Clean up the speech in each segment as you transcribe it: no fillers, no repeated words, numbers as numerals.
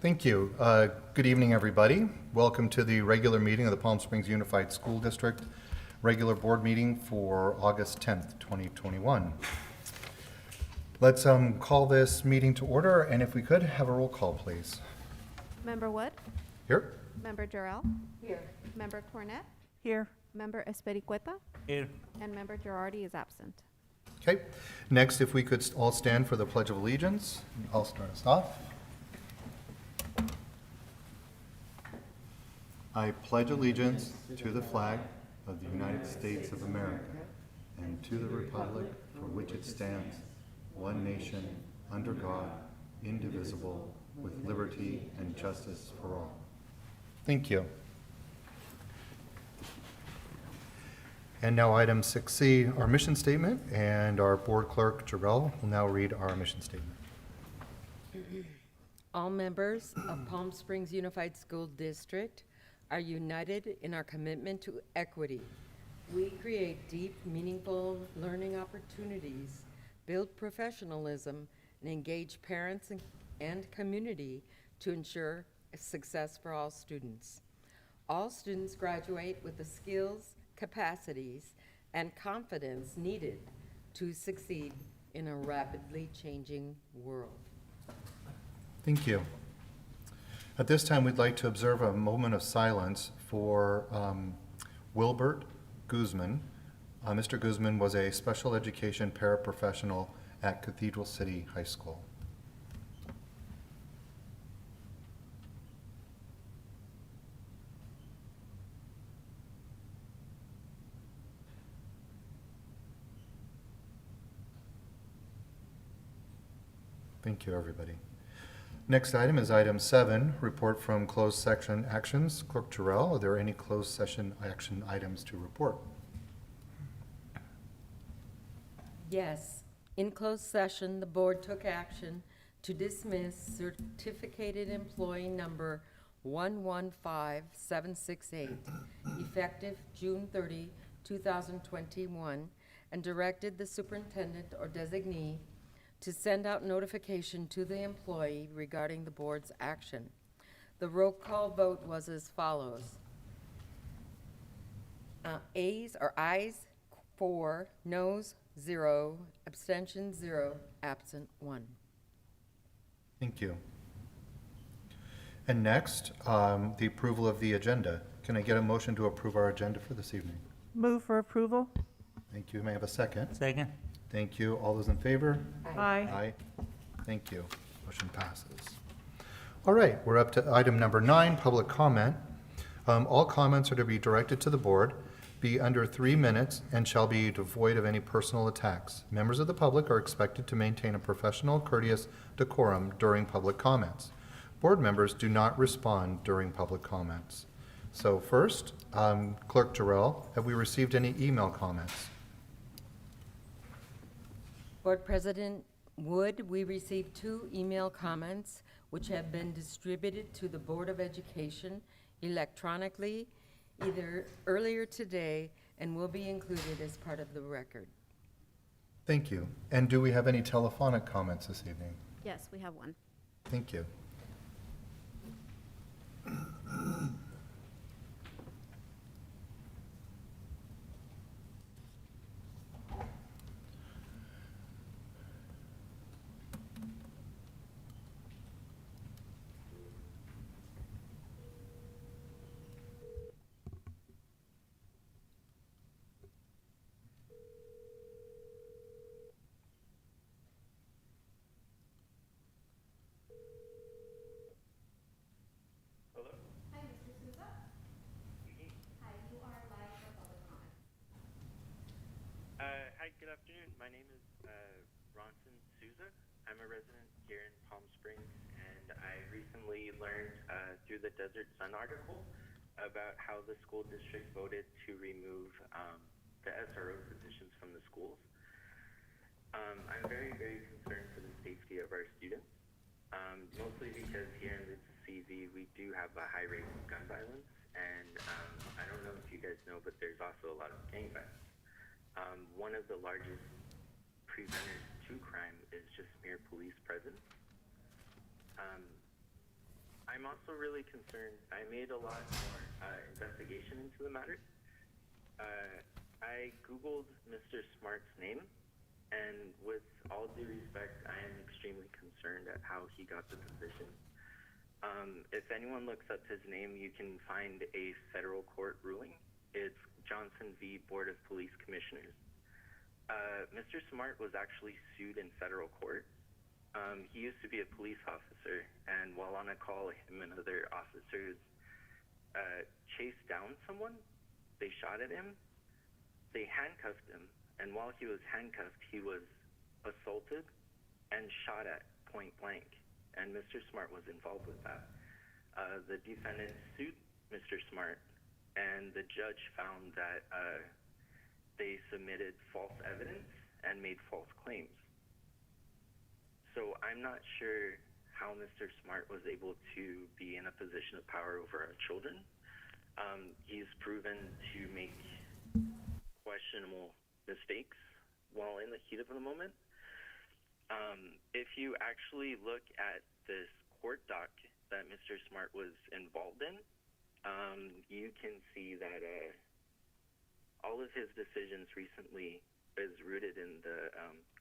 Thank you. Good evening, everybody. Welcome to the regular meeting of the Palm Springs Unified School District, regular board meeting for August 10th, 2021. Let's call this meeting to order, and if we could, have a roll call, please. Member Wood? Here? Member Jarrell? Here. Member Cornett? Here. Member Espericueta? Here. And Member Girardi is absent. Okay. Next, if we could all stand for the Pledge of Allegiance. I'll start us off. I pledge allegiance to the flag of the United States of America and to the republic for which it stands, one nation, under God, indivisible, with liberty and justice for all. Thank you. And now item 6C, our mission statement, and our board clerk, Jarrell, will now read our mission statement. All members of Palm Springs Unified School District are united in our commitment to equity. We create deep, meaningful learning opportunities, build professionalism, and engage parents and community to ensure success for all students. All students graduate with the skills, capacities, and confidence needed to succeed in a rapidly changing world. Thank you. At this time, we'd like to observe a moment of silence for Wilbert Guzman. Mr. Guzman was a special education paraprofessional at Cathedral City High School. Thank you, everybody. Next item is item 7, report from closed session actions. Clerk Jarrell, are there any closed session action items to report? Yes, in closed session, the board took action to dismiss certificated employee number 115768, effective June 30, 2021, and directed the superintendent or designee to send out notification to the employee regarding the board's action. The roll call vote was as follows. Ayes 4, noes 0, abstentions 0, absent 1. Thank you. And next, the approval of the agenda. Can I get a motion to approve our agenda for this evening? Move for approval. Thank you. May I have a second? Second. Thank you. All those in favor? Aye. Aye. Thank you. Motion passes. All right, we're up to item number 9, public comment. All comments are to be directed to the board, be under 3 minutes, and shall be devoid of any personal attacks. Members of the public are expected to maintain a professional, courteous decorum during public comments. Board members do not respond during public comments. So first, Clerk Jarrell, have we received any email comments? Board President Wood, we received 2 email comments which have been distributed to the Board of Education electronically either earlier today and will be included as part of the record. Thank you. And do we have any telephonic comments this evening? Yes, we have one. Thank you. Hi, good afternoon. My name is Ronson Souza. I'm a resident here in Palm Springs, and I recently learned through the Desert Sun article about how the school district voted to remove the SRO positions from the schools. I'm very, very concerned for the safety of our students, mostly because here in the CV we do have a high rate of gun violence, and I don't know if you guys know, but there's also a lot of gang violence. One of the largest preventers to crime is just mere police presence. I'm also really concerned. I made a lot more investigation into the matter. I Googled Mr. Smart's name, and with all due respect, I am extremely concerned at how he got the position. If anyone looks up his name, you can find a federal court ruling. It's Johnson v. Board of Police Commissioners. Mr. Smart was actually sued in federal court. He used to be a police officer, and while on a call, him and other officers chased down someone. They shot at him. They handcuffed him, and while he was handcuffed, he was assaulted and shot at point blank, and Mr. Smart was involved with that. The defendant sued Mr. Smart, and the judge found that they submitted false evidence and made false claims. So I'm not sure how Mr. Smart was able to be in a position of power over our children. He's proven to make questionable mistakes while in the heat of the moment. If you actually look at this court doc that Mr. Smart was involved in, you can see that all of his decisions recently is rooted in the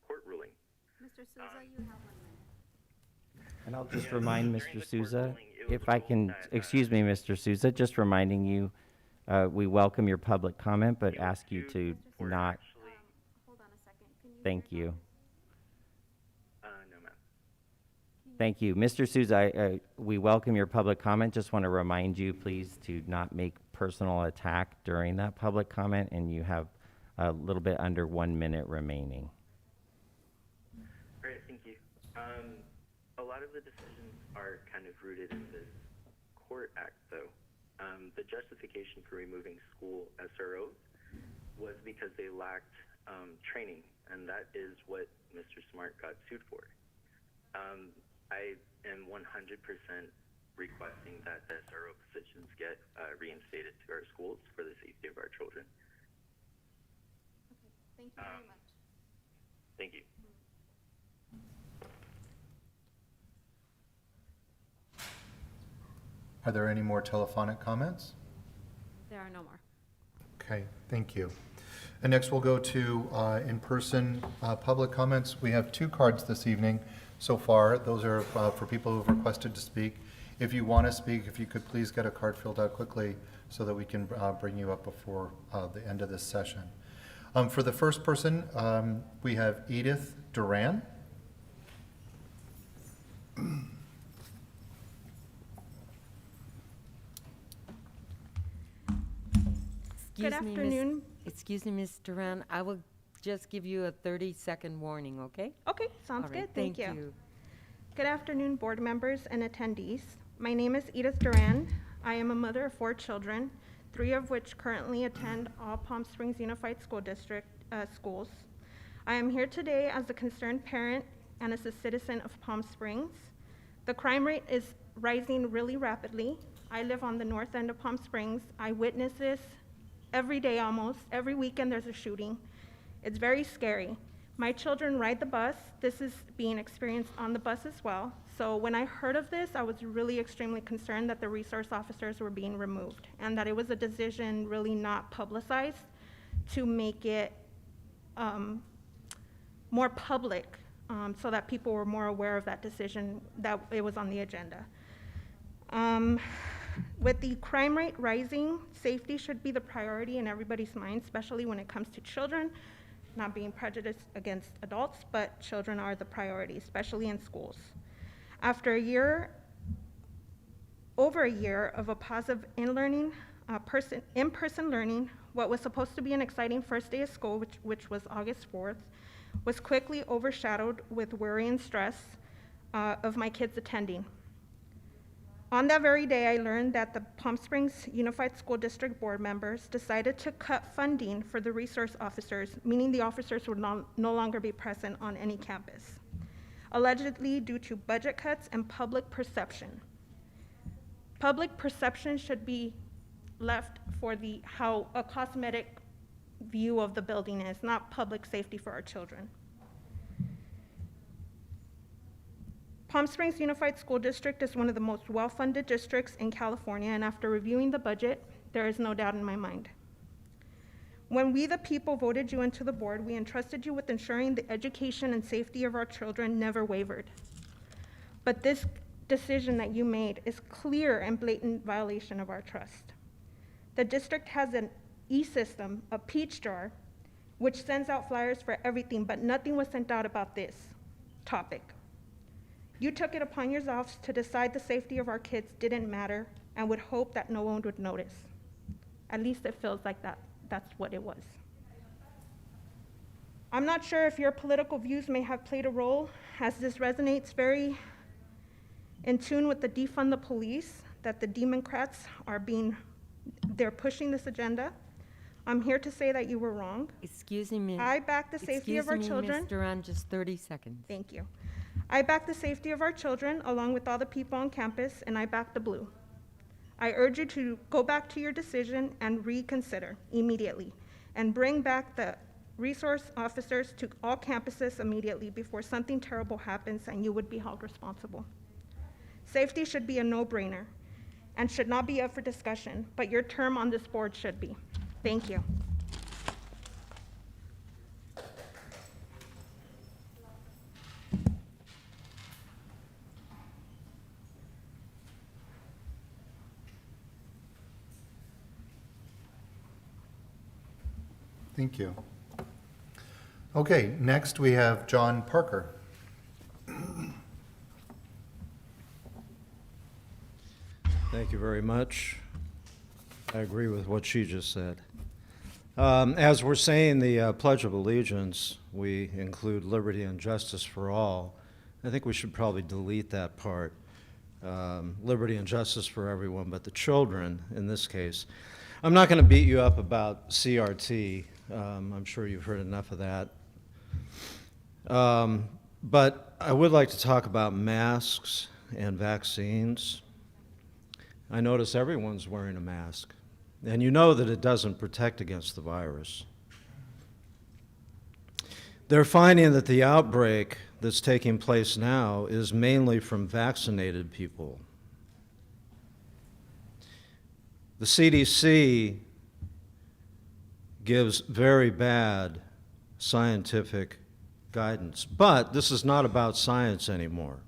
court ruling. Mr. Souza, you have 1 minute. And I'll just Yeah, remind during the Mr. court Souza, ruling, it if was I can, ruled that, excuse me, Mr. Souza, just reminding you, we welcome your public comment, but it was ask you to for not, actually, Hold on a second. Can you thank hear you. no, ma'am. Thank you. Mr. Souza, we welcome your public comment. Just want to remind you, please, to not make personal attack during that public comment, and you have a little bit under 1 minute remaining. All right, thank you. A lot of the decisions are kind of rooted in this court act, though. The justification for removing school SROs was because they lacked training, and that is what Mr. Smart got sued for. I am 100% requesting that the SRO positions get reinstated to our schools for the safety of our children. Okay, thank you very much. Thank you. Are there any more telephonic comments? There are no more. Okay, thank you. And next we'll go to in-person public comments. We have 2 cards this evening so far. Those are for people who've requested to speak. If you want to speak, if you could please get a card filled out quickly so that we can bring you up before the end of this session. For the first person, we have Edith Duran. Excuse Good me, afternoon. Excuse me, Ms. Duran, I will just give you a 30-second warning, okay? Okay, sounds All right, good. Thank you. Good afternoon, board members and attendees. My name is Edith Duran. I am a mother of 4 children, 3 of which currently attend all Palm Springs Unified School District schools. I am here today as a concerned parent and as a citizen of Palm Springs. The crime rate is rising really rapidly. I live on the north end of Palm Springs. I witness this every day almost. Every weekend there's a shooting. It's very scary. My children ride the bus. This is being experienced on the bus as well. So when I heard of this, I was really extremely concerned that the resource officers were being removed and that it was a decision really not publicized to make it more public so that people were more aware of that decision, that it was on the agenda. With the crime rate rising, safety should be the priority in everybody's mind, especially when it comes to children, not being prejudiced against adults, but children are the priority, especially in schools. After over a year of a positive in-person learning, what was supposed to be an exciting first day of school, which was August 4th, was quickly overshadowed with worry and stress of my kids attending. On that very day, I learned that the Palm Springs Unified School District board members decided to cut funding for the resource officers, meaning the officers would no longer be present on any campus, allegedly due to budget cuts and public perception. Public perception should be left for how a cosmetic view of the building is, not public safety for our children. Palm Springs Unified School District is one of the most well-funded districts in California, and after reviewing the budget, there is no doubt in my mind. When we, the people, voted you into the board, we entrusted you with ensuring the education and safety of our children never wavered. But this decision that you made is clear and blatant violation of our trust. The district has an e-system, a peach jar, which sends out flyers for everything, but nothing was sent out about this topic. You took it upon yourselves to decide the safety of our kids didn't matter and would hope that no one would notice. At least it feels like that's what it was. I'm not sure if your political views may have played a role, as this resonates very in tune with the defund the police, that the Democrats they're pushing this agenda. I'm here to say that you were wrong. Excuse me. I back the safety of our children. Ms. Duran, just 30 seconds. Thank you. I back the safety of our children along with all the people on campus, and I back the blue. I urge you to go back to your decision and reconsider immediately and bring back the resource officers to all campuses immediately before something terrible happens and you would be held responsible. Safety should be a no-brainer and should not be up for discussion, but your term on this board should be. Thank you. Thank you. Okay, next we have John Parker. Thank you very much. I agree with what she just said. As we're saying the Pledge of Allegiance, we include liberty and justice for all. I think we should probably delete that part. Liberty and justice for everyone, but the children in this case. I'm not going to beat you up about CRT. I'm sure you've heard enough of that. But I would like to talk about masks and vaccines. I notice everyone's wearing a mask, and you know that it doesn't protect against the virus. They're finding that the outbreak that's taking place now is mainly from vaccinated people. The CDC gives very bad scientific guidance, but this is not about science anymore.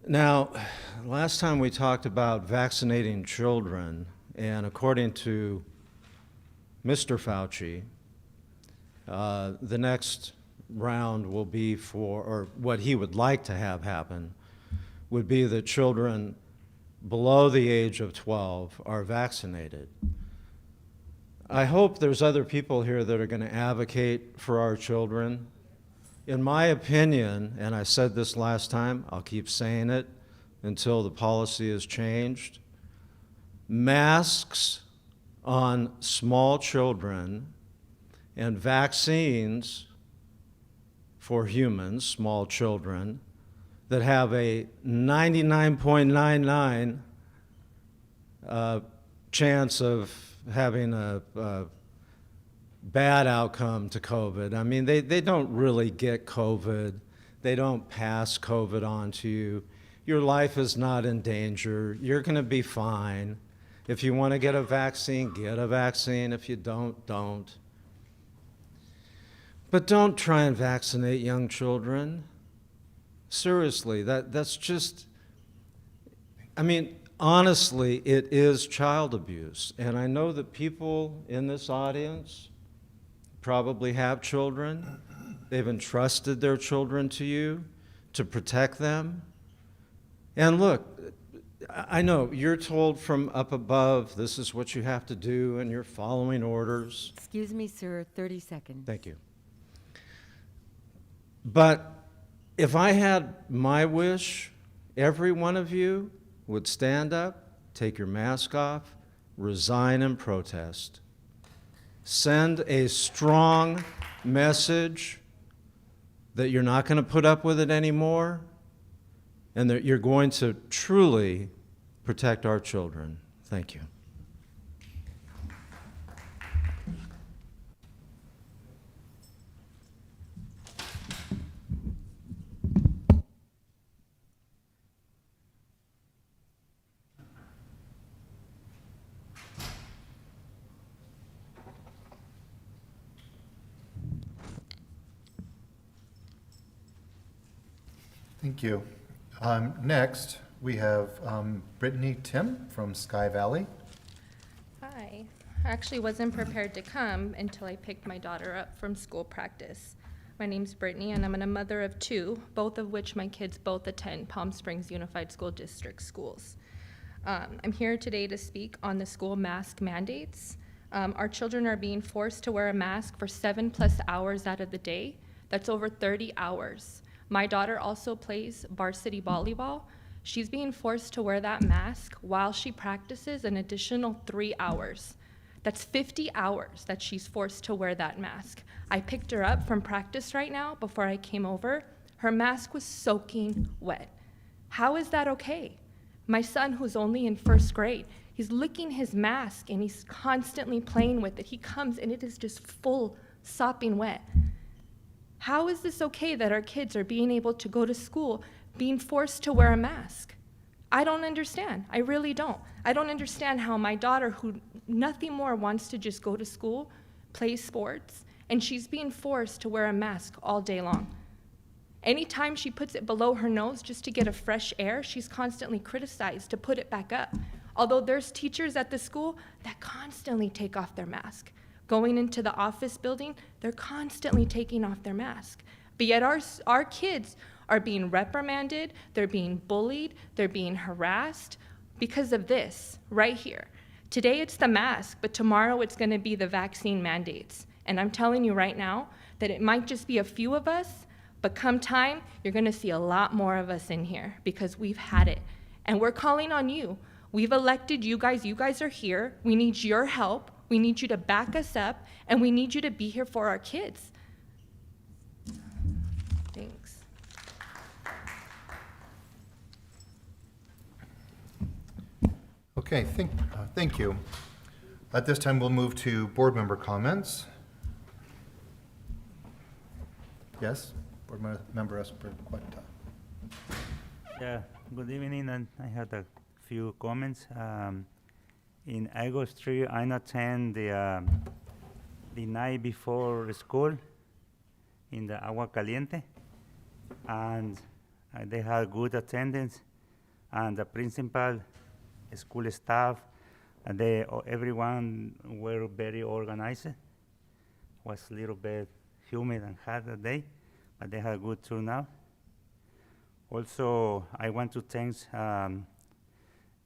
Now, last time we talked about vaccinating children, and according to Mr. Fauci, the next round will be or what he would like to have happen, would be that children below the age of 12 are vaccinated. I hope there's other people here that are going to advocate for our children. In my opinion, and I said this last time, I'll keep saying it until the policy is changed, masks on small children and vaccines for humans, small children, that have a 99.99 chance of having a bad outcome to COVID. I mean, they don't really get COVID. They don't pass COVID on to you. Your life is not in danger. You're going to be fine. If you want to get a vaccine, get a vaccine. If you don't, don't. But don't try and vaccinate young children. Seriously, that's just, I mean, honestly, it is child abuse. And I know that people in this audience probably have children. They've entrusted their children to you to protect them. And look, I know you're told from up above, this is what you have to do, and you're following orders. Excuse me, sir, 30 seconds. Thank you. But if I had my wish, every one of you would stand up, take your mask off, resign and protest. Send a strong message that you're not going to put up with it anymore and that you're going to truly protect our children. Thank you. Thank you. Next, we have Brittany Tim from Sky Valley. Hi. I actually wasn't prepared to come until I picked my daughter up from school practice. My name's Brittany, and I'm a mother of two, both of which my kids both attend Palm Springs Unified School District schools. I'm here today to speak on the school mask mandates. Our children are being forced to wear a mask for 7+ hours out of the day. That's over 30 hours. My daughter also plays varsity volleyball. She's being forced to wear that mask while she practices an additional 3 hours. That's 50 hours that she's forced to wear that mask. I picked her up from practice right now before I came over. Her mask was soaking wet. How is that okay? My son, who's only in 1st grade, he's licking his mask and he's constantly playing with it. He comes and it is just full, sopping wet. How is this okay that our kids are being able to go to school being forced to wear a mask? I don't understand. I really don't. I don't understand how my daughter, who nothing more wants to just go to school, play sports, and she's being forced to wear a mask all day long. Anytime she puts it below her nose just to get a fresh air, she's constantly criticized to put it back up. Although there's teachers at the school that constantly take off their mask. Going into the office building, they're constantly taking off their mask. But yet our kids are being reprimanded, they're being bullied, they're being harassed because of this right here. Today it's the mask, but tomorrow it's gonna be the vaccine mandates. And I'm telling you right now that it might just be a few of us, but come time, you're gonna see a lot more of us in here because we've had it. And we're calling on you. We've elected you guys are here. We need your help. We need you to back us up, and we need you to be here for our kids. Thanks. Okay, thank you. At this time, we'll move to board member comments. Yes, board member Esperqueta. Yeah, good evening, and I had a few comments. In August 3, I attend the night before school in the Agua Caliente, and they had good attendance, and the principal, school staff, and everyone were very organized. Was a little bit humid and hot that day, but they had good turnout. Also, I want to thank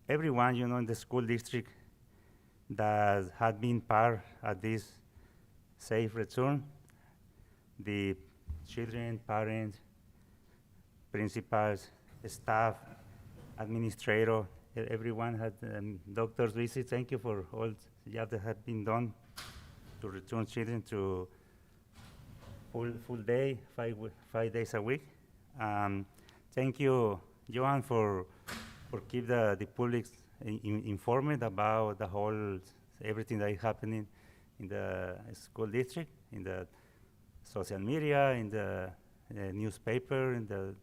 everyone, in the school district that had been part of this safe return. The children, parents, principals, staff, administrator, everyone had doctor's visit. Thank you for all the job that had been done to return children to full day, 5 days a week. Thank you, Johan, for keep the public informed about the whole, everything that is happening in the school district, in the social media, in the newspaper, in the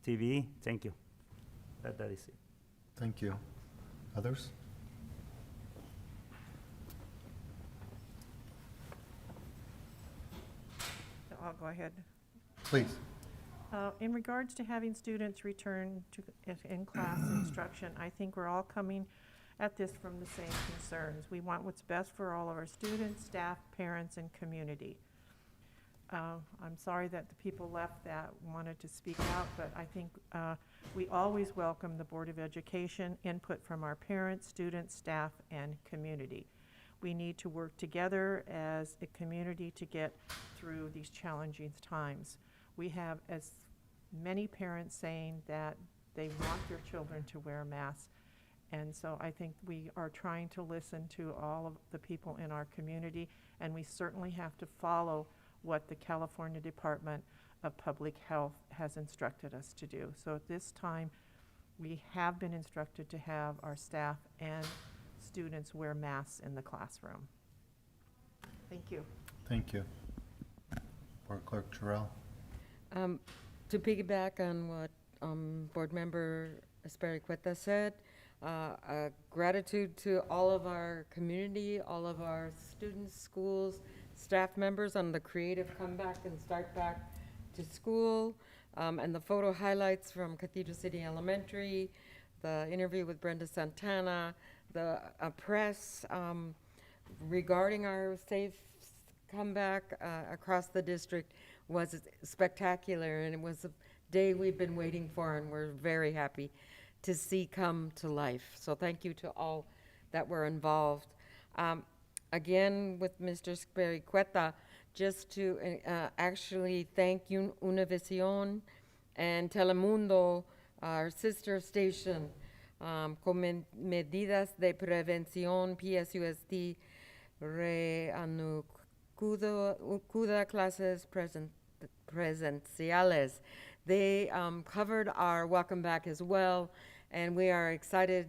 TV. Thank you. That is it. Thank you. Others? I'll go ahead. Please. In regards to having students return to in-class instruction, I think we're all coming at this from the same concerns. We want what's best for all of our students, staff, parents, and community. I'm sorry that the people left that wanted to speak out, but I think we always welcome the Board of Education input from our parents, students, staff, and community. We need to work together as a community to get through these challenging times. We have as many parents saying that they want their children to wear masks, and so I think we are trying to listen to all of the people in our community, and we certainly have to follow what the California Department of Public Health has instructed us to do. So at this time, we have been instructed to have our staff and students wear masks in the classroom. Thank you. Thank you. Board Clerk Terrell. To piggyback on what Board Member Esperqueta said, gratitude to all of our community, all of our students, schools, staff members on the creative comeback and start back to school. And the photo highlights from Cathedral City Elementary, the interview with Brenda Santana, the press regarding our safe comeback across the district was spectacular, and it was a day we've been waiting for, and we're very happy to see come to life. So thank you to all that were involved. Again, with Mr. Speriqueta, just to actually thank Univision and Telemundo, our sister station, con medidas de prevención PSUSD reanuda clases presenciales. They covered our welcome back as well, and we are excited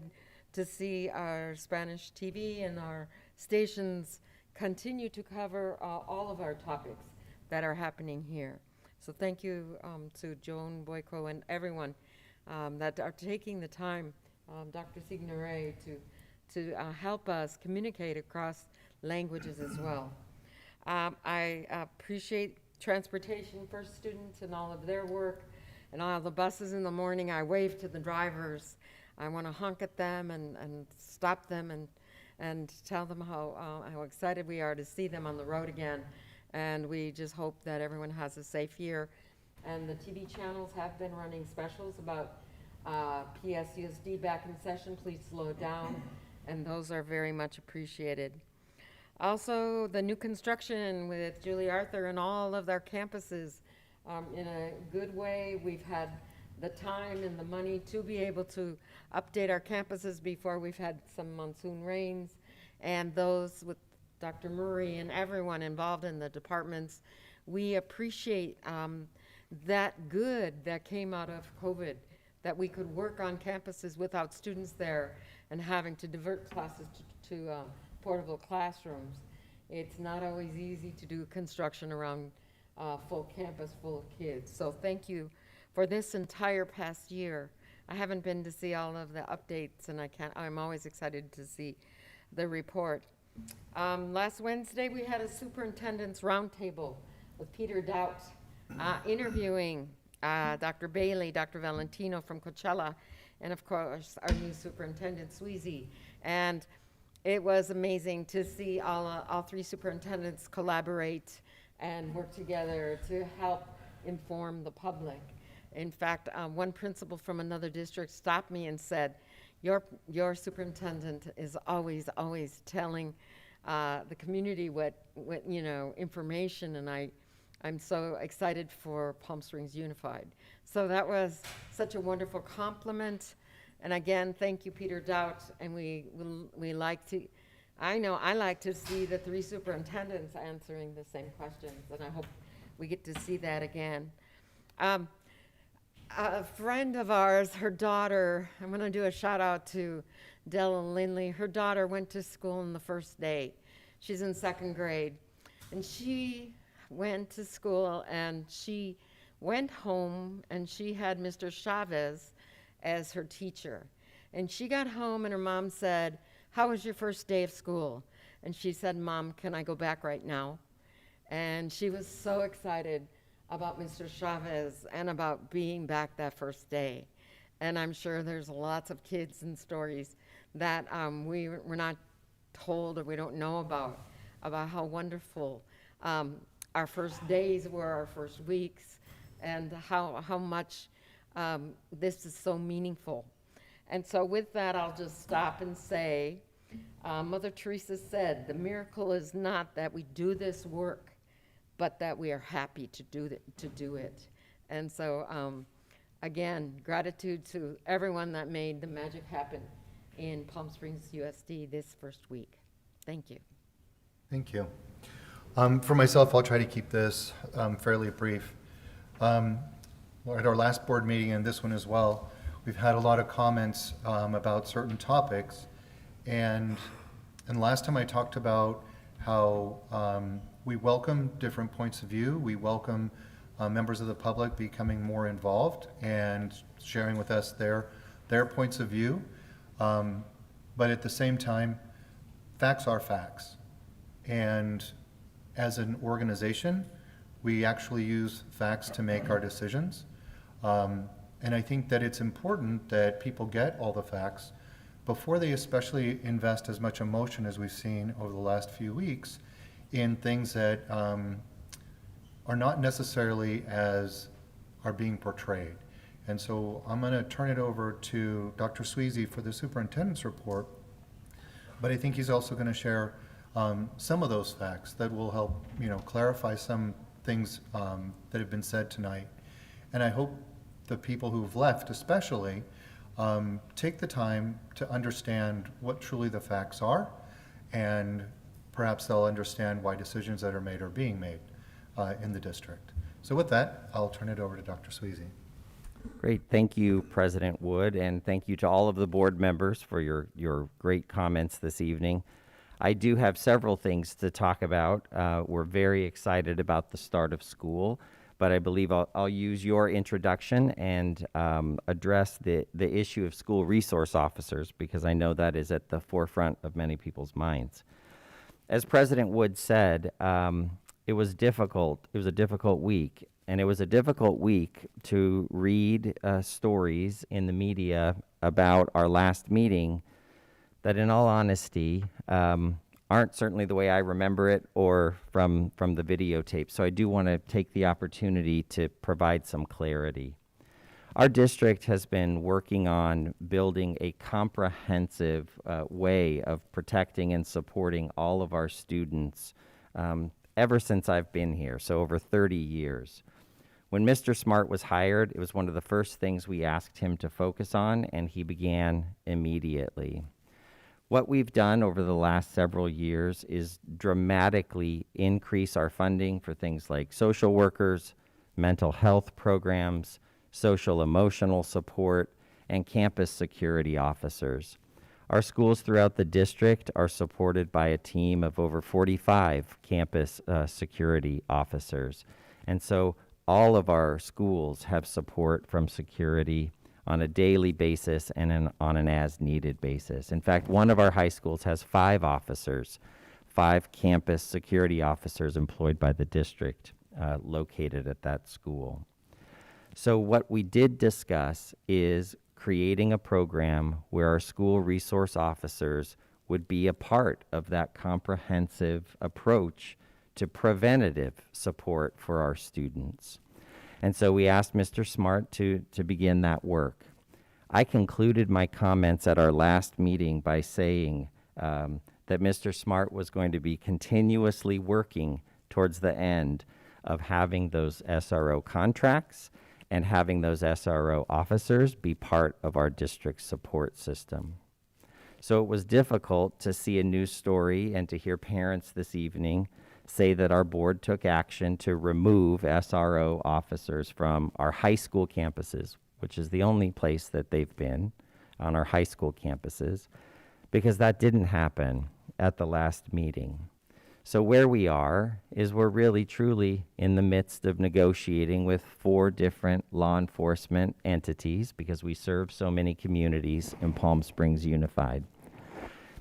to see our Spanish TV and our stations continue to cover all of our topics that are happening here. So thank you to Joan Boyko and everyone that are taking the time, Dr. Signoret, to help us communicate across languages as well. I appreciate Transportation for students and all of their work, and all the buses in the morning. I wave to the drivers. I want to honk at them and stop them and tell them how excited we are to see them on the road again. And we just hope that everyone has a safe year. And the TV channels have been running specials about PSUSD back in session. Please slow down, and those are very much appreciated. Also, the new construction with Julie Arthur and all of their campuses in a good way. We've had the time and the money to be able to update our campuses before we've had some monsoon rains. And those with Dr. Murray and everyone involved in the departments, we appreciate that good that came out of COVID, that we could work on campuses without students there and having to divert classes to portable classrooms. It's not always easy to do construction around full campus full of kids. So thank you for this entire past year. I haven't been to see all of the updates, and I'm always excited to see the report. Last Wednesday, we had a superintendent's roundtable with Peter Doubt interviewing Dr. Bailey, Dr. Valentino from Coachella, and of course, our new superintendent, Sweezy. And it was amazing to see all three superintendents collaborate and work together to help inform the public. In fact, one principal from another district stopped me and said, your superintendent is always telling the community what information, and I'm so excited for Palm Springs Unified. So that was such a wonderful compliment. And again, thank you, Peter Doubt. And I like to see the three superintendents answering the same questions, and I hope we get to see that again. A friend of ours, her daughter, I'm going to do a shout out to Della Lindley. Her daughter went to school on the first day. She's in second grade. And she went to school, and she went home, and she had Mr. Chavez as her teacher. And she got home, and her mom said, "How was your first day of school?" And she said, "Mom, can I go back right now?" And she was so excited about Mr. Chavez and about being back that first day. And I'm sure there's lots of kids and stories that we're not told or we don't know about how wonderful our first days were, our first weeks, and how much this is so meaningful. And so with that, I'll just stop and say, Mother Teresa said, the miracle is not that we do this work, but that we are happy to do it. And so, again, gratitude to everyone that made the magic happen in Palm Springs USD this first week. Thank you. Thank you. For myself, I'll try to keep this fairly brief. At our last board meeting and this one as well, we've had a lot of comments about certain topics. And last time I talked about how we welcome different points of view. We welcome members of the public becoming more involved and sharing with us their points of view. But at the same time, facts are facts. And as an organization, we actually use facts to make our decisions. And I think that it's important that people get all the facts before they especially invest as much emotion as we've seen over the last few weeks in things that are not necessarily as are being portrayed. And so I'm going to turn it over to Dr. Sweezy for the superintendent's report, but I think he's also going to share some of those facts that will help, clarify some things that have been said tonight. And I hope the people who've left especially take the time to understand what truly the facts are, and perhaps they'll understand why decisions that are made are being made in the district. So with that, I'll turn it over to Dr. Sweezy. Great. Thank you, President Wood, and thank you to all of the board members for your great comments this evening. I do have several things to talk about. We're very excited about the start of school, but I believe I'll use your introduction and address the issue of school resource officers, because I know that is at the forefront of many people's minds. As President Wood said, it was difficult. It was a difficult week. And it was a difficult week to read stories in the media about our last meeting that, in all honesty, aren't certainly the way I remember it or from the videotape. So I do want to take the opportunity to provide some clarity. Our district has been working on building a comprehensive way of protecting and supporting all of our students ever since I've been here, so over 30 years. When Mr. Smart was hired, it was one of the first things we asked him to focus on, and he began immediately. What we've done over the last several years is dramatically increase our funding for things like social workers, mental health programs, social emotional support, and campus security officers. Our schools throughout the district are supported by a team of over 45 campus security officers. And so all of our schools have support from security on a daily basis and on an as-needed basis. In fact, one of our high schools has 5 officers, 5 campus security officers employed by the district located at that school. So what we did discuss is creating a program where our school resource officers would be a part of that comprehensive approach to preventative support for our students. And so we asked Mr. Smart to begin that work. I concluded my comments at our last meeting by saying that Mr. Smart was going to be continuously working towards the end of having those SRO contracts and having those SRO officers be part of our district support system. So it was difficult to see a news story and to hear parents this evening say that our board took action to remove SRO officers from our high school campuses, which is the only place that they've been on our high school campuses, because that didn't happen at the last meeting. So where we are is we're really truly in the midst of negotiating with 4 different law enforcement entities, because we serve so many communities in Palm Springs Unified.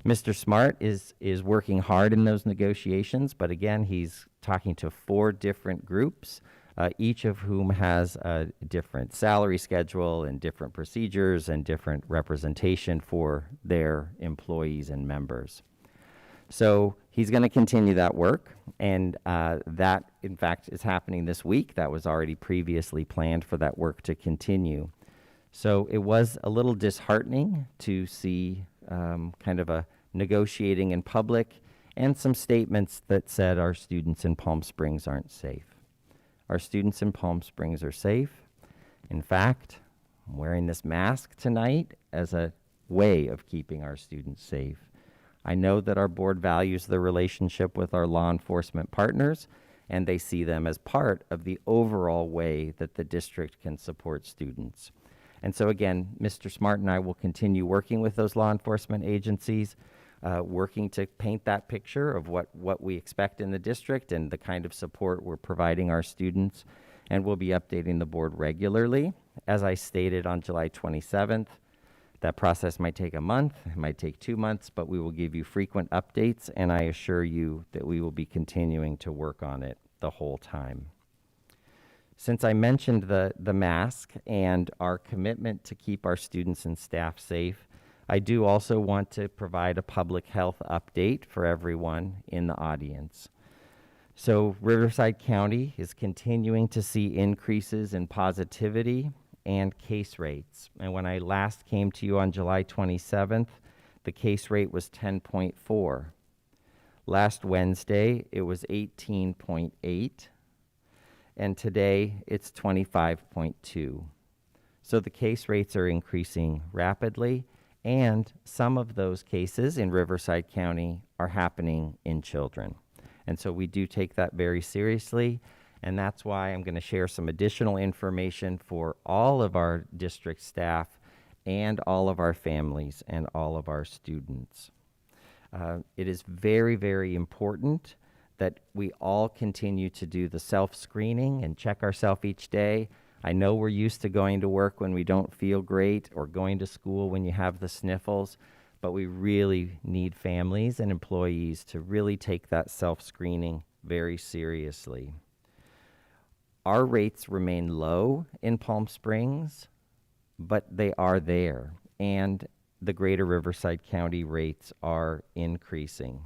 Mr. Smart is working hard in those negotiations, but again, he's talking to 4 different groups, each of whom has a different salary schedule and different procedures and different representation for their employees and members. So he's going to continue that work, and that, in fact, is happening this week. That was already previously planned for that work to continue. So it was a little disheartening to see kind of a negotiating in public and some statements that said our students in Palm Springs aren't safe. Our students in Palm Springs are safe. In fact, I'm wearing this mask tonight as a way of keeping our students safe. I know that our board values the relationship with our law enforcement partners, and they see them as part of the overall way that the district can support students. And so again, Mr. Smart and I will continue working with those law enforcement agencies, working to paint that picture of what we expect in the district and the kind of support we're providing our students. And we'll be updating the board regularly. As I stated on July 27th, that process might take a month, it might take 2 months, but we will give you frequent updates, and I assure you that we will be continuing to work on it the whole time. Since I mentioned the mask and our commitment to keep our students and staff safe, I do also want to provide a public health update for everyone in the audience. So Riverside County is continuing to see increases in positivity and case rates. And when I last came to you on July 27th, the case rate was 10.4. Last Wednesday, it was 18.8. And today, it's 25.2. So the case rates are increasing rapidly, and some of those cases in Riverside County are happening in children. And so we do take that very seriously, and that's why I'm going to share some additional information for all of our district staff and all of our families and all of our students. It is very, very important that we all continue to do the self-screening and check ourselves each day. I know we're used to going to work when we don't feel great or going to school when you have the sniffles, but we really need families and employees to really take that self-screening very seriously. Our rates remain low in Palm Springs, but they are there, and the greater Riverside County rates are increasing.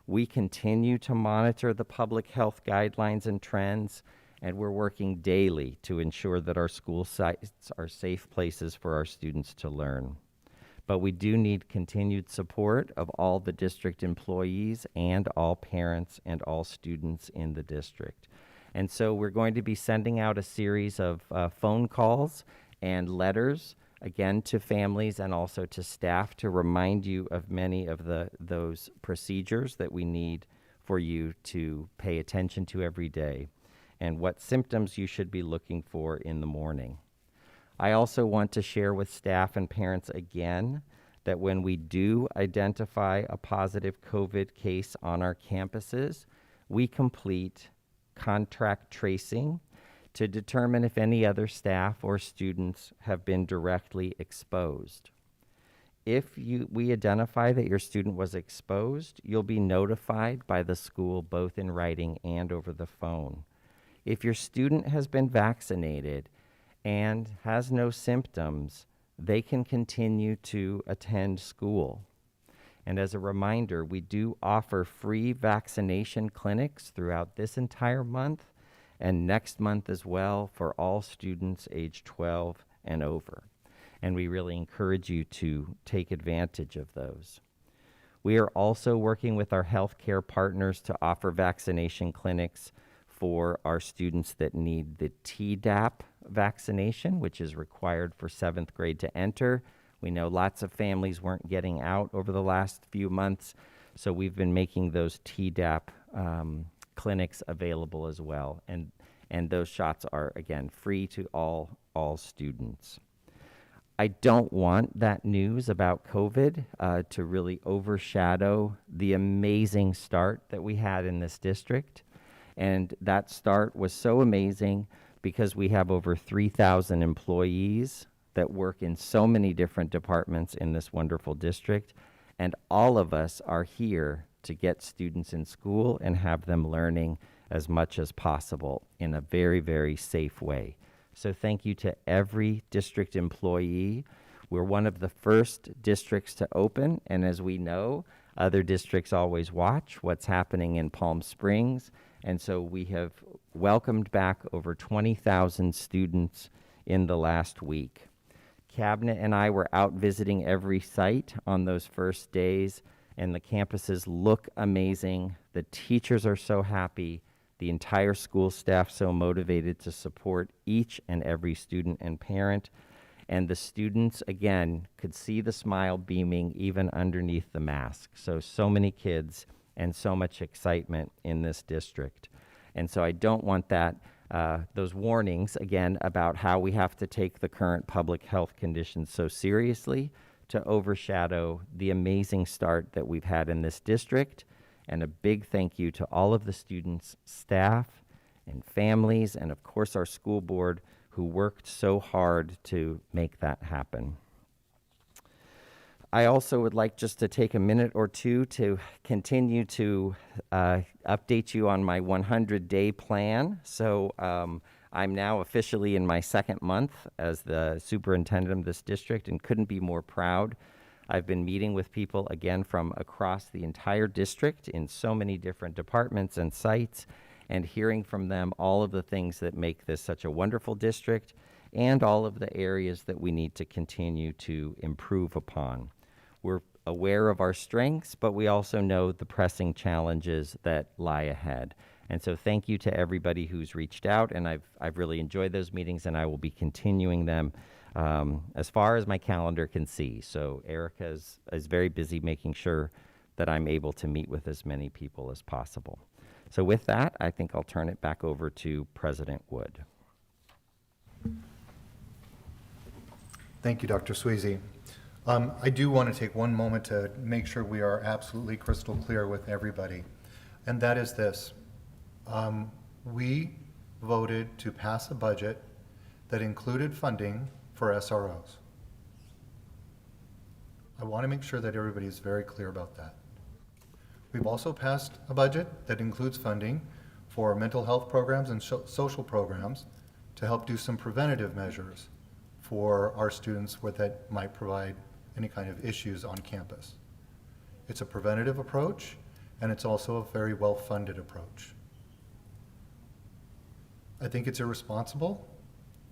We continue to monitor the public health guidelines and trends, and we're working daily to ensure that our school sites are safe places for our students to learn. But we do need continued support of all the district employees and all parents and all students in the district. And so we're going to be sending out a series of phone calls and letters, again, to families and also to staff to remind you of many of those procedures that we need for you to pay attention to every day and what symptoms you should be looking for in the morning. I also want to share with staff and parents again that when we do identify a positive COVID case on our campuses, we complete contract tracing to determine if any other staff or students have been directly exposed. If we identify that your student was exposed, you'll be notified by the school both in writing and over the phone. If your student has been vaccinated and has no symptoms, they can continue to attend school. And as a reminder, we do offer free vaccination clinics throughout this entire month and next month as well for all students age 12 and over. And we really encourage you to take advantage of those. We are also working with our healthcare partners to offer vaccination clinics for our students that need the Tdap vaccination, which is required for 7th grade to enter. We know lots of families weren't getting out over the last few months, so we've been making those Tdap clinics available as well. And those shots are, again, free to all students. I don't want that news about COVID to really overshadow the amazing start that we had in this district. And that start was so amazing because we have over 3,000 employees that work in so many different departments in this wonderful district. And all of us are here to get students in school and have them learning as much as possible in a very, very safe way. So thank you to every district employee. We're one of the first districts to open, and as we know, other districts always watch what's happening in Palm Springs, and so we have welcomed back over 20,000 students in the last week. Cabinet and I were out visiting every site on those first days, and the campuses look amazing. The teachers are so happy. The entire school staff so motivated to support each and every student and parent. And the students, again, could see the smile beaming even underneath the mask. So many kids and so much excitement in this district. And so I don't want that, those warnings, again, about how we have to take the current public health conditions so seriously to overshadow the amazing start that we've had in this district. And a big thank you to all of the students, staff, and families, and of course our school board who worked so hard to make that happen. I also would like just to take a minute or two to continue to update you on my 100-day plan. So I'm now officially in my second month as the superintendent of this district and couldn't be more proud. I've been meeting with people again from across the entire district in so many different departments and sites, and hearing from them all of the things that make this such a wonderful district and all of the areas that we need to continue to improve upon. We're aware of our strengths, but we also know the pressing challenges that lie ahead. And so thank you to everybody who's reached out, and I've really enjoyed those meetings, and I will be continuing them as far as my calendar can see. So Erica is very busy making sure that I'm able to meet with as many people as possible. So with that, I think I'll turn it back over to President Wood. Thank you, Dr. Sweezy. I do want to take one moment to make sure we are absolutely crystal clear with everybody, and that is this. We voted to pass a budget that included funding for SROs. I want to make sure that everybody is very clear about that. We've also passed a budget that includes funding for mental health programs and social programs to help do some preventative measures for our students that might provide any kind of issues on campus. It's a preventative approach, and it's also a very well-funded approach. I think it's irresponsible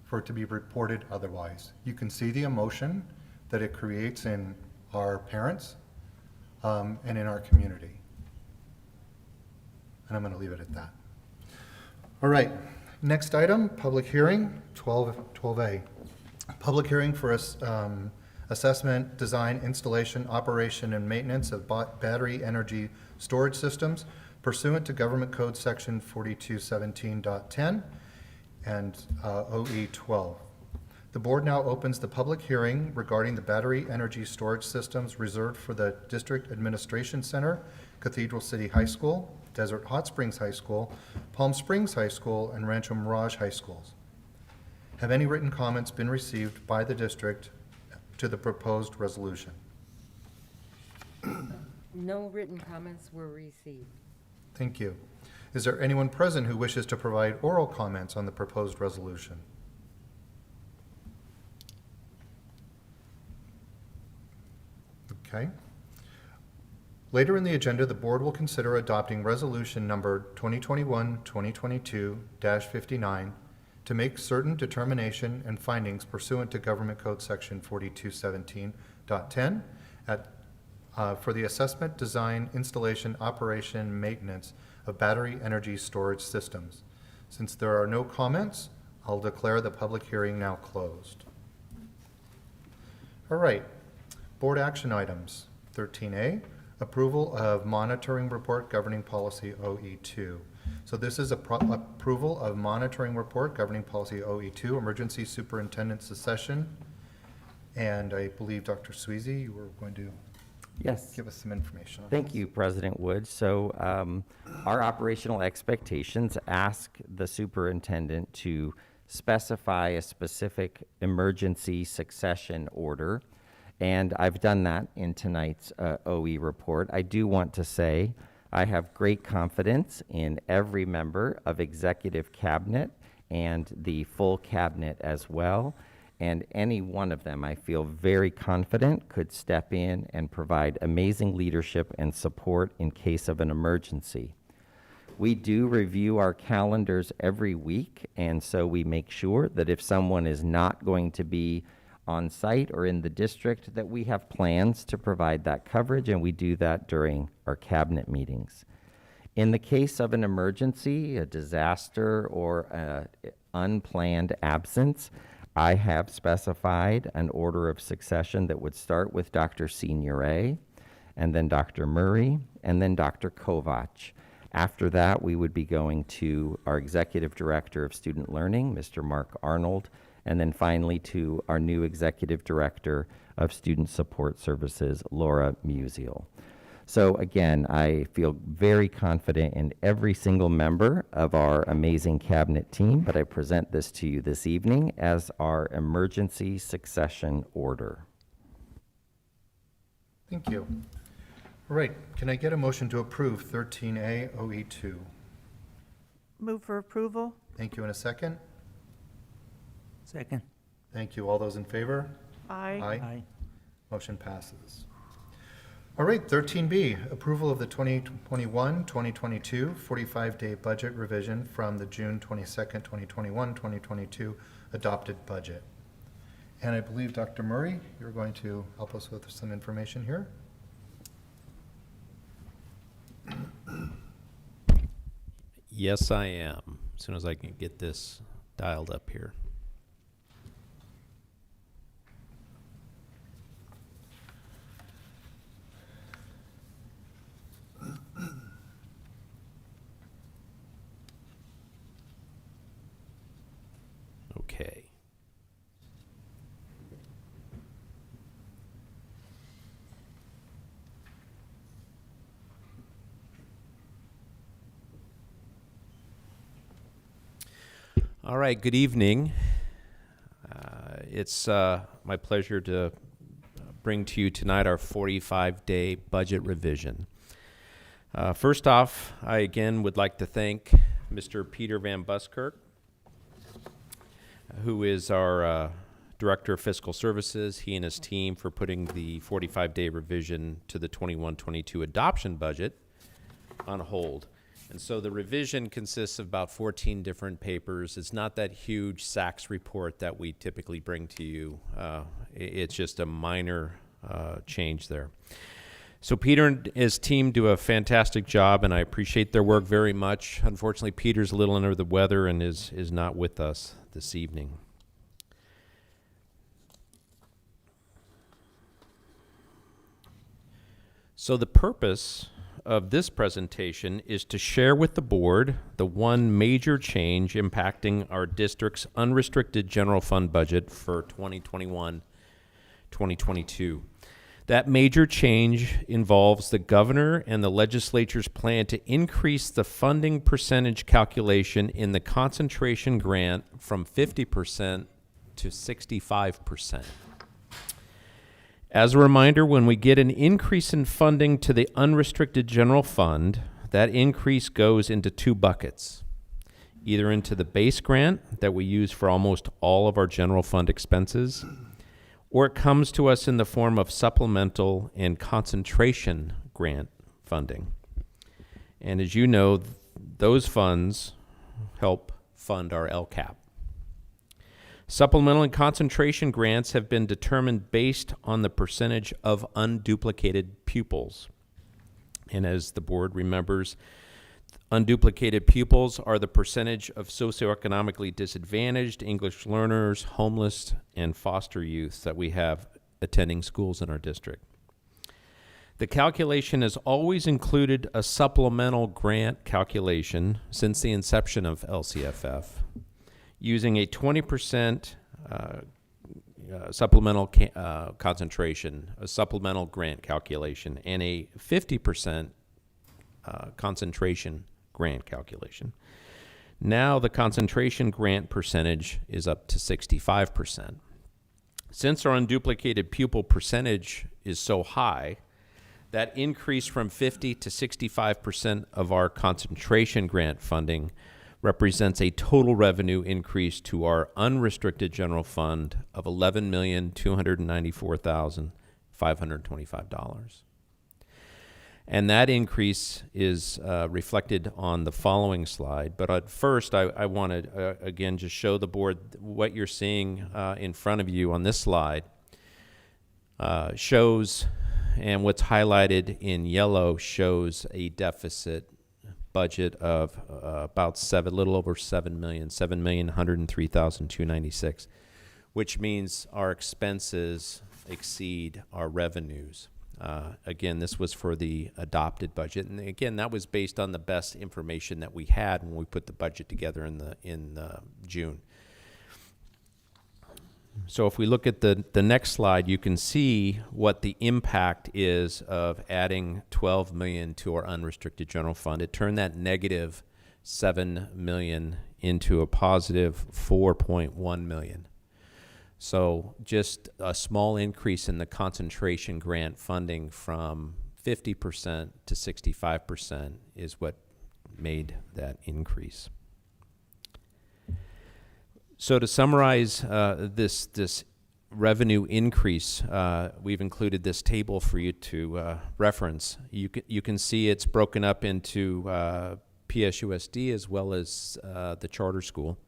for it to be reported otherwise. You can see the emotion that it creates in our parents and in our community. And I'm going to leave it at that. All right, next item, public hearing, 12A. Public hearing for assessment, design, installation, operation, and maintenance of battery energy storage systems pursuant to Government Code Section 4217.10 and OE 12. The board now opens the public hearing regarding the battery energy storage systems reserved for the District Administration Center, Cathedral City High School, Desert Hot Springs High School, Palm Springs High School, and Rancho Mirage High Schools. Have any written comments been received by the district to the proposed resolution? No written comments were received. Thank you. Is there anyone present who wishes to provide oral comments on the proposed resolution? Okay. Later in the agenda, the board will consider adopting resolution number 2021-2022-59 to make certain determination and findings pursuant to Government Code Section 4217.10 for the assessment, design, installation, operation, and maintenance of battery energy storage systems. Since there are no comments, I'll declare the public hearing now closed. All right, board action items. 13A, approval of monitoring report governing policy OE2. So this is approval of monitoring report governing policy OE2, emergency superintendent succession. And I believe Dr. Sweezy, you were going to give us some information on Thank this. you, President Wood. So our operational expectations ask the superintendent to specify a specific emergency succession order, and I've done that in tonight's OE report. I do want to say I have great confidence in every member of executive cabinet and the full cabinet as well. And any one of them, I feel very confident, could step in and provide amazing leadership and support in case of an emergency. We do review our calendars every week, and so we make sure that if someone is not going to be on site or in the district, that we have plans to provide that coverage, and we do that during our cabinet meetings. In the case of an emergency, a disaster, or an unplanned absence, I have specified an order of succession that would start with Dr. Signore, and then Dr. Murray, and then Dr. Kovac. After that, we would be going to our Executive Director of Student Learning, Mr. Mark Arnold, and then finally to our new Executive Director of Student Support Services, Laura Musial. So again, I feel very confident in every single member of our amazing cabinet team, but I present this to you this evening as our emergency succession order. Thank you. All right, can I get a motion to approve 13A OE2? Move for approval. Thank you. In a second? Second. Thank you. All those in favor? Aye. Motion passes. All right, 13B, approval of the 2021-2022 45-day budget revision from the June 22nd, 2021-2022 adopted budget. And I believe, Dr. Murray, you're going to help us with some information here. Yes, I am. As soon as I can get this dialed up here. Okay. All right, good evening. It's my pleasure to bring to you tonight our 45-day budget revision. First off, I again would like to thank Mr. Peter Van Buskirk, who is our Director of Fiscal Services, he and his team for putting the 45-day revision to the 21-22 adoption budget on hold. And so the revision consists of about 14 different papers. It's not that huge SACS report that we typically bring to you. It's just a minor change there. So Peter and his team do a fantastic job, and I appreciate their work very much. Unfortunately, Peter's a little under the weather and is not with us this evening. So the purpose of this presentation is to share with the board the one major change impacting our district's unrestricted general fund budget for 2021-2022. That major change involves the governor and the legislature's plan to increase the funding percentage calculation in the concentration grant from 50% to 65%. As a reminder, when we get an increase in funding to the unrestricted general fund, that increase goes into two buckets, either into the base grant that we use for almost all of our general fund expenses, or it comes to us in the form of supplemental and concentration grant funding. And as you know, those funds help fund our LCAP. Supplemental and concentration grants have been determined based on the percentage of unduplicated pupils. And as the board remembers, unduplicated pupils are the percentage of socioeconomically disadvantaged English learners, homeless, and foster youth that we have attending schools in our district. The calculation has always included a supplemental grant calculation since the inception of LCFF, using a 20% supplemental concentration, a supplemental grant calculation, and a 50% concentration grant calculation. Now the concentration grant percentage is up to 65%. Since our unduplicated pupil percentage is so high, that increase from 50 to 65% of our concentration grant funding represents a total revenue increase to our unrestricted general fund of $11,294,525. And that increase is reflected on the following slide. But at first, I want to, again, just show the board what you're seeing in front of you on this slide. Shows, and what's highlighted in yellow shows a deficit budget of about a little over $7 million, $7,103,296, which means our expenses exceed our revenues. Again, this was for the adopted budget, and again, that was based on the best information that we had when we put the budget together in June. So if we look at the next slide, you can see what the impact is of adding $12 million to our unrestricted general fund. It turned that negative $7 million into a positive $4.1 million. So just a small increase in the concentration grant funding from 50% to 65% is what made that increase. So to summarize this revenue increase, we've included this table for you to reference. You can see it's broken up into PSUSD as well as the charter school.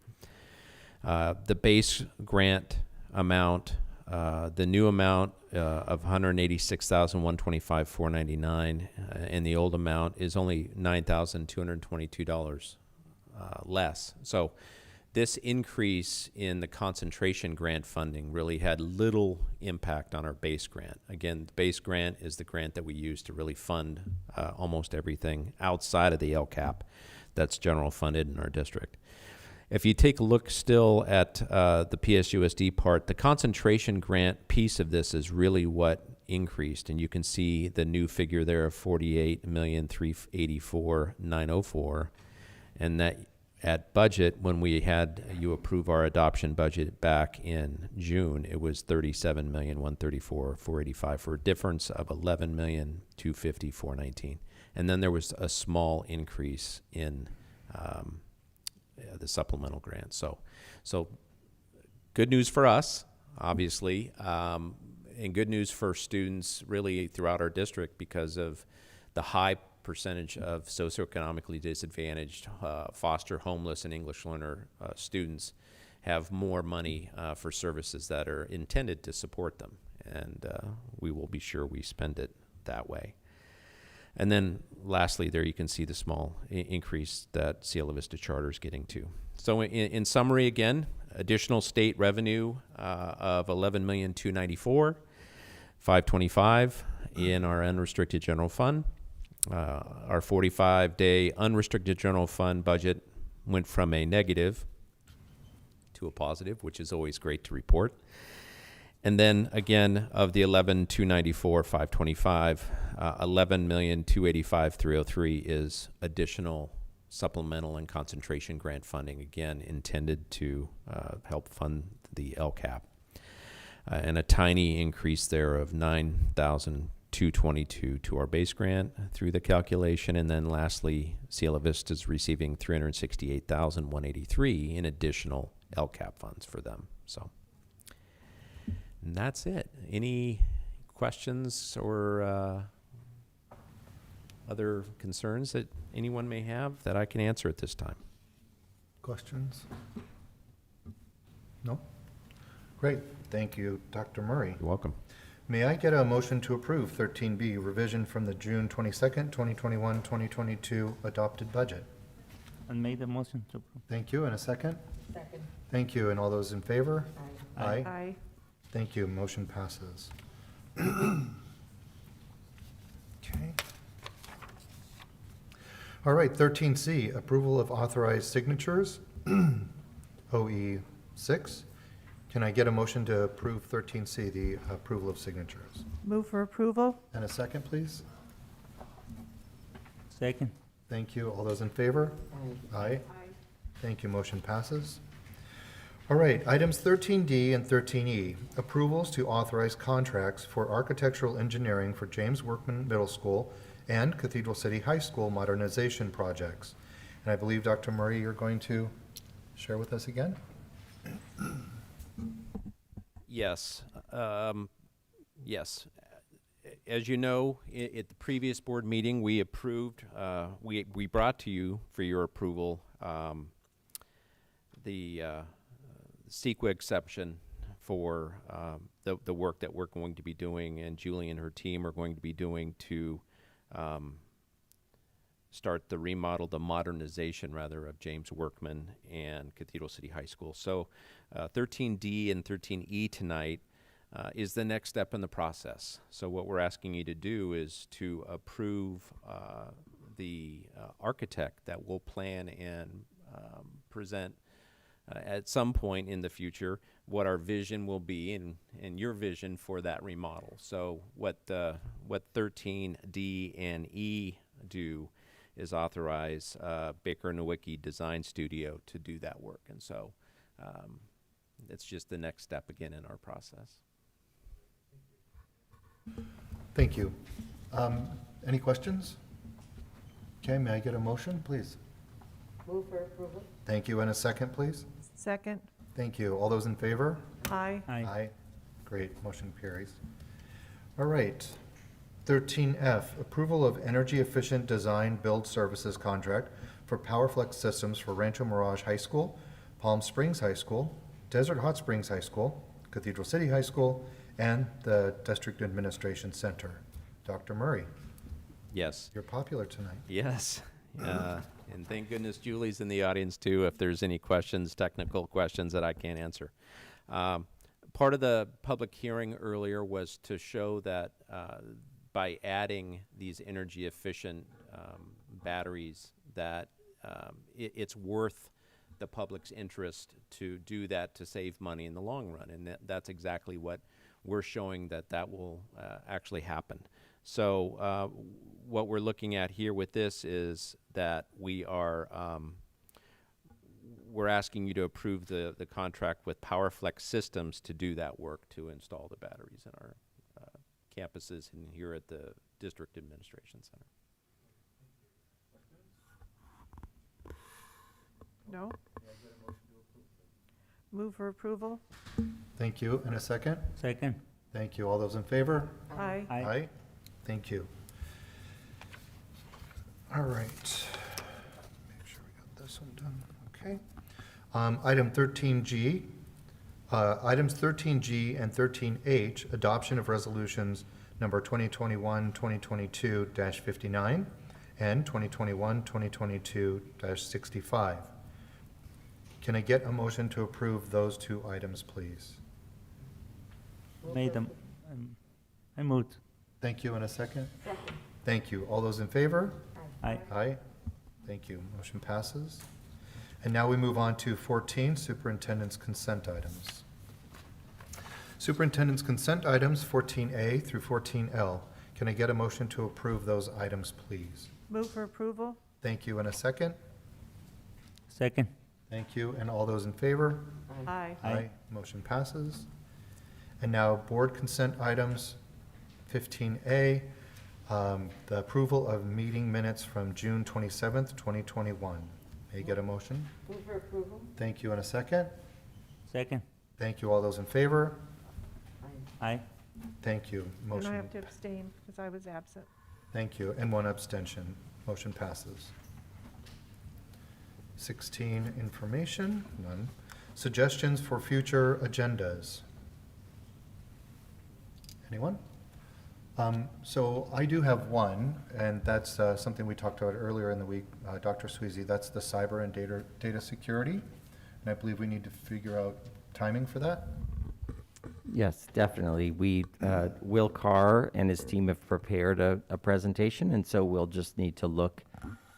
The base grant amount, the new amount of $186,125,499, and the old amount is only $9,222 less. So this increase in the concentration grant funding really had little impact on our base grant. Again, the base grant is the grant that we use to really fund almost everything outside of the LCAP that's general funded in our district. If you take a look still at the PSUSD part, the concentration grant piece of this is really what increased, and you can see the new figure there of $48,384,904, and that at budget, when we had you approve our adoption budget back in June, it was $37,134,485 for a difference of $11,250,419, and then there was a small increase in the supplemental grant. So good news for us, obviously, and good news for students really throughout our district because of the high percentage of socioeconomically disadvantaged, foster, homeless, and English learner students have more money for services that are intended to support them. And we will be sure we spend it that way. And then lastly, there you can see the small increase that Cielo Vista Charter is getting to. So in summary, again, additional state revenue of $11,294,525 in our unrestricted general fund. Our 45-day unrestricted general fund budget went from a negative to a positive, which is always great to report. And then again, of the $11,294,525, $11,285,303 is additional supplemental and concentration grant funding, again intended to help fund the LCAP, and a tiny increase there of $9,222 to our base grant through the calculation. And then lastly, Cielo Vista is receiving $368,183 in additional LCAP funds for them. So. And that's it. Any questions or other concerns that anyone may have that I can answer at this time? Questions? No? Great. Thank you, Dr. Murray. You're welcome. May I get a motion to approve 13B, revision from the June 22nd, 2021-2022 adopted budget? And made the motion to approve. Thank you. And a second? Second. Thank you. And all those in favor? Aye. Aye. Thank you. Motion passes. Okay. All right, 13C, approval of authorized signatures, OE 6. Can I get a motion to approve 13C, the approval of signatures? Move for approval? And a second, please? Second. Thank you. All those in favor? Aye. Thank you. Motion passes. All right, items 13D and 13E, approvals to authorize contracts for architectural engineering for James Workman Middle School and Cathedral City High School modernization projects. And I believe, Dr. Murray, you're going to share with us again? Yes. Yes. As you know, at the previous board meeting, we approved, we brought to you for your approval the CEQA exception for the work that we're going to be doing, and Julie and her team are going to be doing to start the remodel, the modernization rather, of James Workman and Cathedral City High School. So 13D and 13E tonight is the next step in the process. So what we're asking you to do is to approve the architect that will plan and present at some point in the future what our vision will be and your vision for that remodel. So what 13D and E do is authorize Baker Nowicki Design Studio to do that work. And so it's just the next step again in our process. Thank you. Any questions? Okay, may I get a motion, please? Move for approval. Thank you. And a second, please? Second? Thank you. All those in favor? Aye. Aye. Great, motion carries. All right. 13F, approval of energy efficient design build services contract for PowerFlex systems for Rancho Mirage High School, Palm Springs High School, Desert Hot Springs High School, Cathedral City High School, and the District Administration Center. Dr. Murray, Yes. you're popular tonight. Yes. And thank goodness Julie's in the audience too, if there's any questions, technical questions that I can't answer. Part of the public hearing earlier was to show that by adding these energy efficient batteries, that it's worth the public's interest to do that to save money in the long run. And that's exactly what we're showing, that will actually happen. So what we're looking at here with this is that we're asking you to approve the contract with PowerFlex Systems to do that work, to install the batteries in our campuses and here at the District Administration Center. No? Move for approval? Thank you. And a second? Second. Thank you. All those in favor? Aye. Aye. Thank you. All right. Make sure we got this one done. Okay. Item 13G. Items 13G and 13H, adoption of resolutions number 2021-2022-59 and 2021-2022-65. Can I get a motion to approve those two items, please? Made them. I moved. Thank you. In a second? Thank you. All those in favor? Aye. Aye. Thank you. Motion passes. And now we move on to 14, Superintendent's consent items. Superintendent's consent items 14A through 14L. Can I get a motion to approve those items, please? Move for approval? Thank you. In a second? Second. Thank you. And all those in favor? Aye. Aye. Motion passes. And now board consent items 15A, the approval of meeting minutes from June 27th, 2021. May I get a motion? Move for approval? Thank you. In a second? Second. Thank you. All those in favor? Aye. Thank you. And I Motion. have to abstain because I was absent. Thank you. And one abstention. Motion passes. 16, information, none. Suggestions for future agendas. Anyone? So I do have one, and that's something we talked about earlier in the week, Dr. Sweezy. That's the cyber and data security. And I believe we need to figure out timing for that. Yes, definitely. Will Carr and his team have prepared a presentation, and so we'll just need to look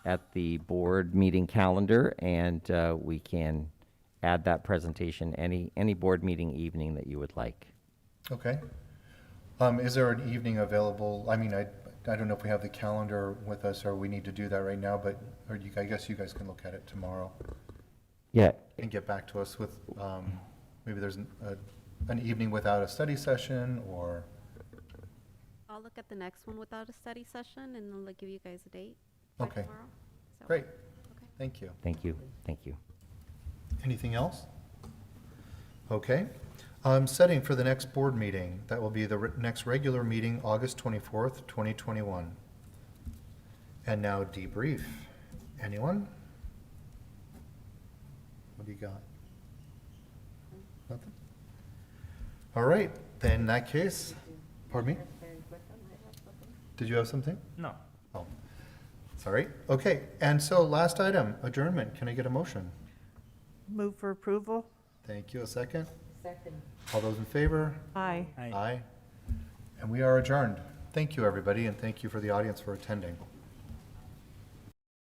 at the board meeting calendar, and we can add that presentation any board meeting evening that you would like. Okay. Is there an evening available? I mean, I don't know if we have the calendar with us or we need to do that right now, but I guess you guys can look at it tomorrow Yeah, and get back to us with, maybe there's an evening without a study session, or, I'll look at the next one without a study session and then give you guys a date by Okay. tomorrow. Does that great, work? Okay. thank you. thank you, thank you. Anything else? Okay. Setting for the next board meeting. That will be the next regular meeting, August 24th, 2021. And now debrief. Anyone? What do you got? Nothing? All right, then in that case, pardon me? Did you have something? No. Oh, sorry. Okay, and so last item, adjournment. Can I get a motion? Move for approval? Thank you. A second? Second. All those in favor? Aye. Aye. Aye. And we are adjourned. Thank you, everybody, and thank you for the audience for attending.